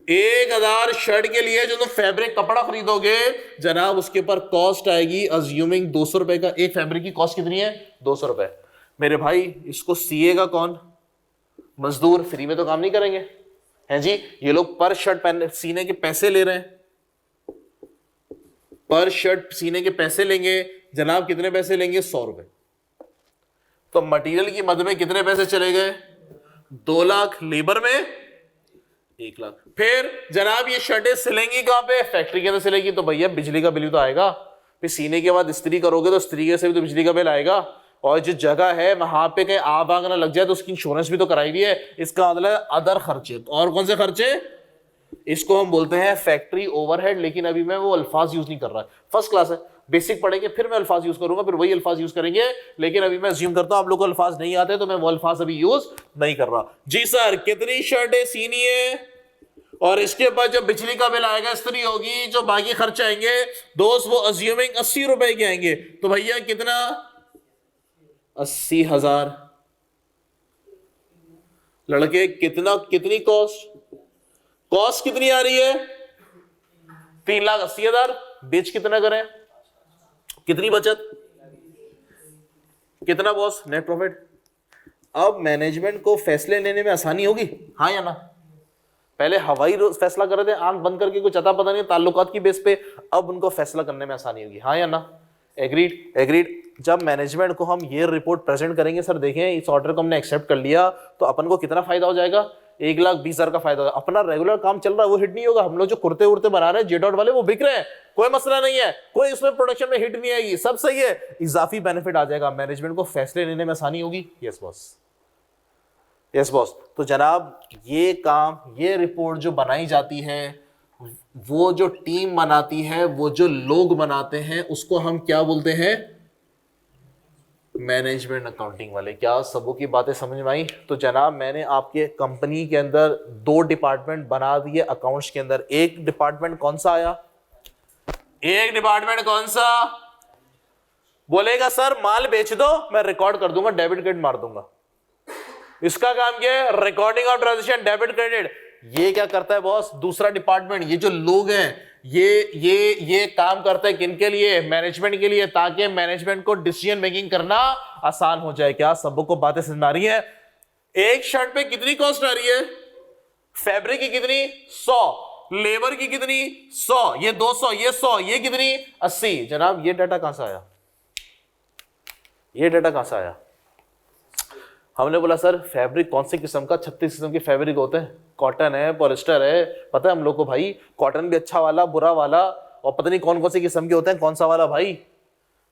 1000 शर्ट के लिए जो तुम फैब्रिक कपड़ा खरीदोगे जनाब, उसके ऊपर कॉस्ट आएगी अज्यूमिंग 200 रुपए का। एक फैब्रिक की कॉस्ट कितनी है? 200 रुपए। मेरे भाई इसको सिएगा कौन? मजदूर। फ्री में तो काम नहीं करेंगे, हैं जी। ये लोग पर शर्ट पहनने सीने के पैसे ले रहे हैं, पर शर्ट सीने के पैसे लेंगे जनाब। कितने पैसे लेंगे? 100 रुपए। तो मटेरियल की मद में कितने पैसे चले गए? 2 लाख। लेबर में 1 लाख। फिर जनाब ये शर्टें सिलेंगी कहां पे? फैक्ट्री के अंदर सिलेगी, तो भैया बिजली का बिल भी तो आएगा। फिर सीने के बाद इस्त्री करोगे तो इस्त्री के से भी तो बिजली का बिल आएगा। और जो जगह है वहां पे कहीं आग आग ना लग जाए तो उसकी इंश्योरेंस भी तो कराई हुई है। इसका मतलब अदर खर्चे। और कौन से खर्चे? इसको हम बोलते हैं फैक्ट्री ओवरहेड। लेकिन अभी मैं वो अल्फाज यूज नहीं कर रहा। फर्स्ट क्लास है, बेसिक पढ़ेंगे फिर मैं अल्फाज यूज करूंगा, फिर वही अल्फाज यूज करेंगे। लेकिन अभी मैं अज्यूम करता हूं आप लोग को अल्फाज नहीं आते, तो मैं वो अल्फाज अभी यूज नहीं कर रहा। जी सर, कितनी शर्टें सीनी है और इसके बाद जो बिजली का बिल आएगा, इस्त्री होगी, जो बाकी खर्चे आएंगे दोस्त, वो अज्यूमिंग 80 रुपए के आएंगे। तो भैया कितना? 80,000। लड़के कितना, कितनी कॉस्ट? कॉस्ट कितनी आ रही है? 3,80,000। बेच कितना करें? कितनी बचत? कितना बॉस नेट प्रॉफिट? अब मैनेजमेंट को फैसले लेने में आसानी होगी, हाँ या ना? पहले हवाई फैसला कर रहे थे, आंख बंद करके, कुछ अता पता नहीं ताल्लुकात की बेस पे। अब उनको फैसला करने में आसानी होगी, हाँ या ना? Agreed, agreed. जब मैनेजमेंट को हम ये रिपोर्ट प्रेजेंट करेंगे, सर देखें इस ऑर्डर को हमने एक्सेप्ट कर लिया, तो अपन को कितना फायदा हो जाएगा? 1,20,000 का फायदा होगा। अपना रेगुलर काम चल रहा है वो हिट नहीं होगा। हम लोग जो कुर्ते उर्ते बना रहे हैं जे डॉट वाले, वो बिक रहे हैं, कोई मसला नहीं है, कोई इसमें प्रोडक्शन में हिट नहीं आएगी, सब सही है। इजाफी बेनिफिट आ जाएगा, मैनेजमेंट को फैसले लेने में आसानी होगी। Yes boss, yes boss. तो जनाब ये काम, ये रिपोर्ट जो बनाई जाती है, वो जो टीम बनाती है, वो जो लोग बनाते हैं, उसको हम क्या बोलते हैं? मैनेजमेंट अकाउंटिंग वाले। क्या सबों की बातें समझ में आई? तो जनाब मैंने आपके कंपनी के अंदर 2 डिपार्टमेंट बना दिए अकाउंट्स के अंदर। एक डिपार्टमेंट कौन सा आया? एक डिपार्टमेंट कौन सा? बोलेगा सर माल बेच दो, मैं रिकॉर्ड कर दूंगा, डेबिट क्रेडिट मार दूंगा। इसका काम क्या है? Recording of transaction, debit credit. ये क्या करता है बॉस? दूसरा डिपार्टमेंट। ये जो लोग हैं ये काम करते हैं किनके लिए? मैनेजमेंट के लिए, ताकि मैनेजमेंट को डिसीजन मेकिंग करना आसान हो जाए। क्या सबको को बातें समझ आ रही है? एक शर्ट पे कितनी कॉस्ट आ रही है? फैब्रिक की कितनी? 100। लेबर की कितनी? 100। ये 200, ये 100, ये कितनी? 80। जनाब ये डाटा कहां से आया? ये डाटा कहां से आया? हमने बोला सर फैब्रिक कौन सी किस्म का? 36 किस्म के फैब्रिक होते हैं। कॉटन है, पॉलिस्टर है, पता है हम लोग को भाई। कॉटन भी अच्छा वाला, बुरा वाला, और पता नहीं कौन कौन से किस्म के होते हैं। कौन सा वाला भाई?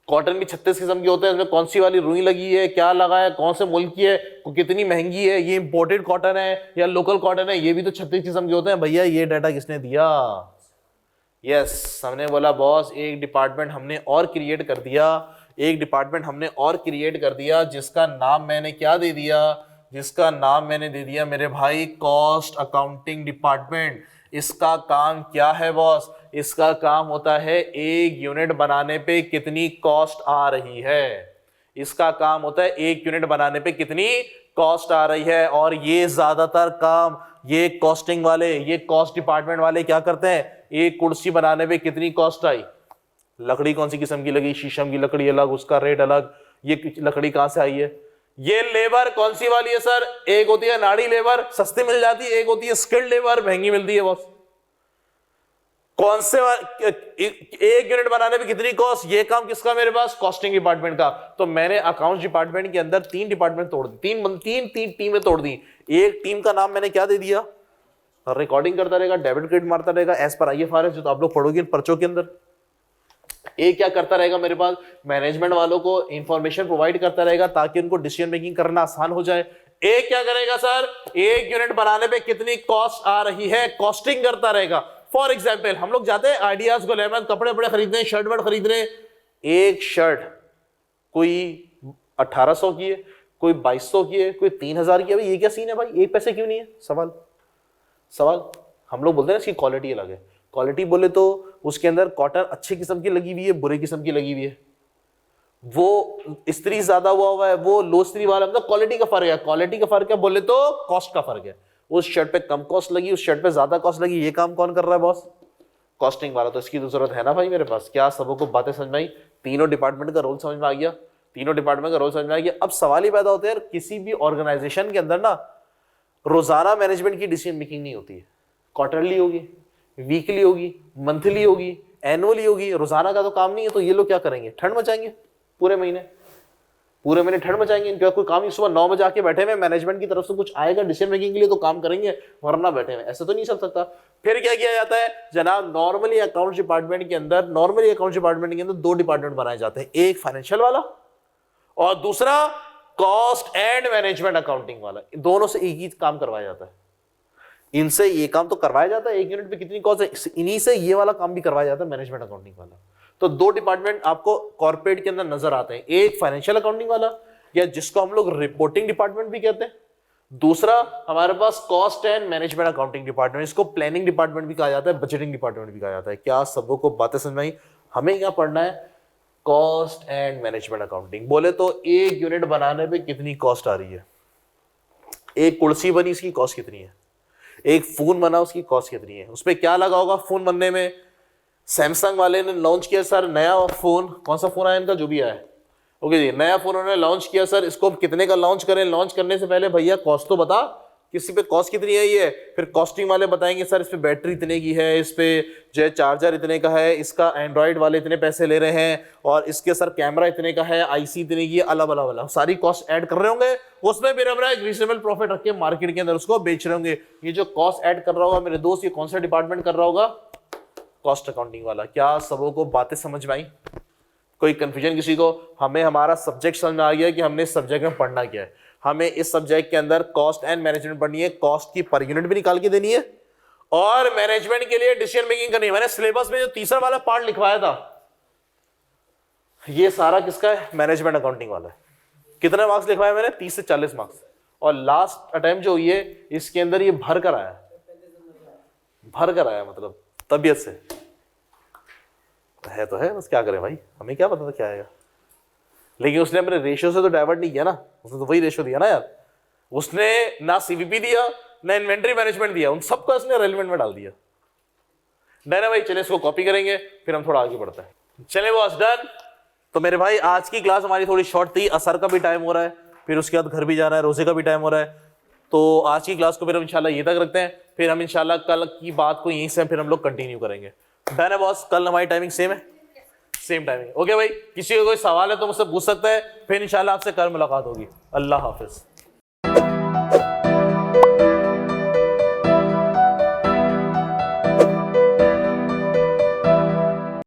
कॉटन भी 36 किस्म के होते हैं। इसमें कौन सी वाली रुई लगी है, क्या लगा है, कौन से मुल्क की है, कितनी महंगी है, ये इंपोर्टेड कॉटन है या लोकल कॉटन है, ये भी तो 36 किस्म के होते हैं। भैया ये डाटा किसने दिया? यस, हमने बोला बॉस एक डिपार्टमेंट हमने और क्रिएट कर दिया। एक डिपार्टमेंट हमने और क्रिएट कर दिया जिसका नाम मैंने क्या दे दिया? जिसका नाम मैंने दे दिया मेरे भाई कॉस्ट अकाउंटिंग डिपार्टमेंट। इसका काम क्या है बॉस? इसका काम होता है एक यूनिट बनाने पे कितनी कॉस्ट आ रही है। इसका काम होता है एक यूनिट बनाने पे कितनी कॉस्ट आ रही है। और ये ज्यादातर काम ये कॉस्टिंग वाले, ये कॉस्ट डिपार्टमेंट वाले क्या करते हैं? एक कुर्सी बनाने पे कितनी कॉस्ट आई? लकड़ी कौन सी किस्म की लगी? शीशम की लकड़ी अलग, उसका रेट अलग। ये लकड़ी कहां से आई है? ये लेबर कौन सी वाली है सर? एक होती है नाड़ी लेबर, सस्ती मिल जाती है, एक होती है स्किल्ड लेबर, महंगी मिलती है बॉस। कौन से एक यूनिट बनाने में कितनी कॉस्ट? ये काम किसका मेरे पास? कॉस्टिंग डिपार्टमेंट का। तो मैंने अकाउंट्स डिपार्टमेंट के अंदर 3 डिपार्टमेंट तोड़ दी, तीन टीमें तोड़ दी। एक टीम का नाम मैंने क्या दे दिया? रिकॉर्डिंग करता रहेगा, डेबिट क्रेडिट मारता रहेगा एज पर IFRS, जो तो आप लोग पढ़ोगे पर्चों के अंदर। एक क्या करता रहेगा मेरे पास? मैनेजमेंट वालों को इंफॉर्मेशन प्रोवाइड करता रहेगा ताकि उनको डिसीजन मेकिंग करना आसान हो जाए। एक क्या करेगा सर? एक यूनिट बनाने पे कितनी कॉस्ट आ रही है, कॉस्टिंग करता रहेगा। फॉर एग्जाम्पल हम लोग जाते हैं आइडियाज गुल अहमद, कपड़े वपड़े खरीदने, शर्ट वर्ट खरीदने, एक शर्ट कोई 1800 की है, कोई 2200 की है, कोई 3000 की है। भाई ये क्या सीन है भाई, एक पैसे क्यों नहीं है? सवाल हम लोग बोलते हैं इसकी क्वालिटी अलग है। क्वालिटी बोले तो उसके अंदर कॉटन अच्छे किस्म की लगी हुई है, बुरे किस्म की लगी हुई है, वो इस्त्री ज्यादा हुआ है, वो लो इस्त्री वाला, मतलब क्वालिटी का फर्क है। क्वालिटी का फर्क है बोले तो कॉस्ट का फर्क है। उस शर्ट पे कम कॉस्ट लगी, उस शर्ट पे ज्यादा कॉस्ट लगी, ये काम कौन कर रहा है बॉस? कॉस्टिंग वाला। तो इसकी तो जरूरत है ना भाई मेरे पास। क्या सबों को बातें समझ में आई? तीनों डिपार्टमेंट का रोल समझ में आ गया, तीनों डिपार्टमेंट का रोल समझ में आ गया। अब सवाल ही पैदा होता है यार, किसी भी ऑर्गेनाइजेशन के अंदर ना रोजाना मैनेजमेंट की डिसीजन मेकिंग नहीं होती है। क्वार्टरली होगी, वीकली होगी, मंथली होगी, एनुअली होगी, रोजाना का तो काम नहीं है। तो ये लोग क्या करेंगे? ठंड मचाएंगे पूरे महीने ठंड मचाएंगे। इनका कोई काम नहीं। सुबह 9 बजे आके बैठे हुए, मैनेजमेंट की तरफ से कुछ आएगा डिसीजन मेकिंग के लिए तो काम करेंगे, वरना बैठे हुए। ऐसे तो नहीं चल सकता। फिर क्या किया जाता है जनाब? नॉर्मली अकाउंट्स डिपार्टमेंट के अंदर दो डिपार्टमेंट बनाए जाते हैं, एक फाइनेंशियल वाला और दूसरा कॉस्ट एंड मैनेजमेंट अकाउंटिंग वाला। दोनों से एक ही काम करवाया जाता है। इनसे ये काम तो करवाया जाता है, एक यूनिट पे कितनी कॉस्ट है, इन्हीं से ये वाला काम भी करवाया जाता है, मैनेजमेंट अकाउंटिंग वाला। तो दो डिपार्टमेंट आपको कॉर्पोरेट के अंदर नजर आते हैं, एक फाइनेंशियल अकाउंटिंग वाला या जिसको हम लोग रिपोर्टिंग डिपार्टमेंट भी कहते हैं, दूसरा हमारे पास cost and management accounting department, इसको प्लानिंग डिपार्टमेंट भी कहा जाता है, बजटिंग डिपार्टमेंट भी कहा जाता है। क्या सबों को बातें समझ में आई? हमें क्या पढ़ना है? Cost and management accounting. बोले तो एक यूनिट बनाने पे कितनी कॉस्ट आ रही है, एक कुर्सी बनी इसकी कॉस्ट कितनी है, एक फोन बना उसकी कॉस्ट कितनी है, उस पर क्या लगा होगा फोन बनने में। सैमसंग वाले ने लॉन्च किया सर नया फोन, कौन सा फोन आया इनका, जो भी आया है, ओके जी, नया फोन उन्होंने लॉन्च किया सर, इसको कितने का लॉन्च करें? लॉन्च करने से पहले भैया कॉस्ट तो बता, किसी पे कॉस्ट कितनी है ये। फिर कॉस्टिंग वाले बताएंगे सर इस पे बैटरी इतने की है, इस पे जो है चार्जर इतने का है, इसका एंड्रॉइड वाले इतने पैसे ले रहे हैं, और इसके सर कैमरा इतने का है, आईसी इतने की, अलग अलग अलग सारी कॉस्ट ऐड कर रहे होंगे। उसमें फिर अपना एक रीजनेबल प्रॉफिट रख के मार्केट के अंदर उसको बेच रहे होंगे। ये जो कॉस्ट ऐड कर रहा होगा मेरे दोस्त, ये कौन सा डिपार्टमेंट कर रहा होगा? कॉस्ट अकाउंटिंग वाला। क्या सबों को बातें समझ में आई? कोई कंफ्यूजन किसी को? हमें हमारा सब्जेक्ट समझ में आ गया कि हमने इस सब्जेक्ट में पढ़ना क्या है। हमें इस सब्जेक्ट के अंदर कॉस्ट एंड मैनेजमेंट पढ़नी है, कॉस्ट की पर यूनिट भी निकाल के देनी है और मैनेजमेंट के लिए डिसीजन मेकिंग करनी है। मैंने सिलेबस में जो तीसरा वाला पार्ट लिखवाया था, ये सारा किसका है? मैनेजमेंट अकाउंटिंग वाला है। कितने मार्क्स लिखवाए मैंने? 30 से 40 मार्क्स। और लास्ट अटेम्प्ट जो हुई है इसके अंदर ये भर कर आया, मतलब तबियत से है तो है, बस क्या करें भाई, हमें क्या पता था क्या आएगा। लेकिन उसने अपने रेशियो से तो डाइवर्ट नहीं किया ना, उसने तो वही रेशियो दिया ना यार। उसने ना सीवीपी दिया ना इन्वेंट्री मैनेजमेंट दिया, उन सबको उसने रेलेवेंट में डाल दिया। डन है भाई, चले इसको कॉपी करेंगे फिर हम थोड़ा आगे बढ़ते हैं। चले बॉस, डन। तो मेरे भाई आज की क्लास हमारी थोड़ी शॉर्ट थी, असर का भी टाइम हो रहा है, फिर उसके बाद घर भी जाना है, रोजे का भी टाइम हो रहा है। तो आज की क्लास को फिर हम इंशाल्लाह ये तक रखते हैं, फिर हम इंशाल्लाह कल की बात को यहीं से फिर हम लोग कंटिन्यू करेंगे। डन है बॉस, कल हमारी टाइमिंग सेम है, सेम टाइमिंग। ओके भाई, किसी को कोई सवाल है तो मुझसे पूछ सकता है, फिर इंशाल्लाह आपसे कल मुलाकात होगी। अल्लाह हाफिज।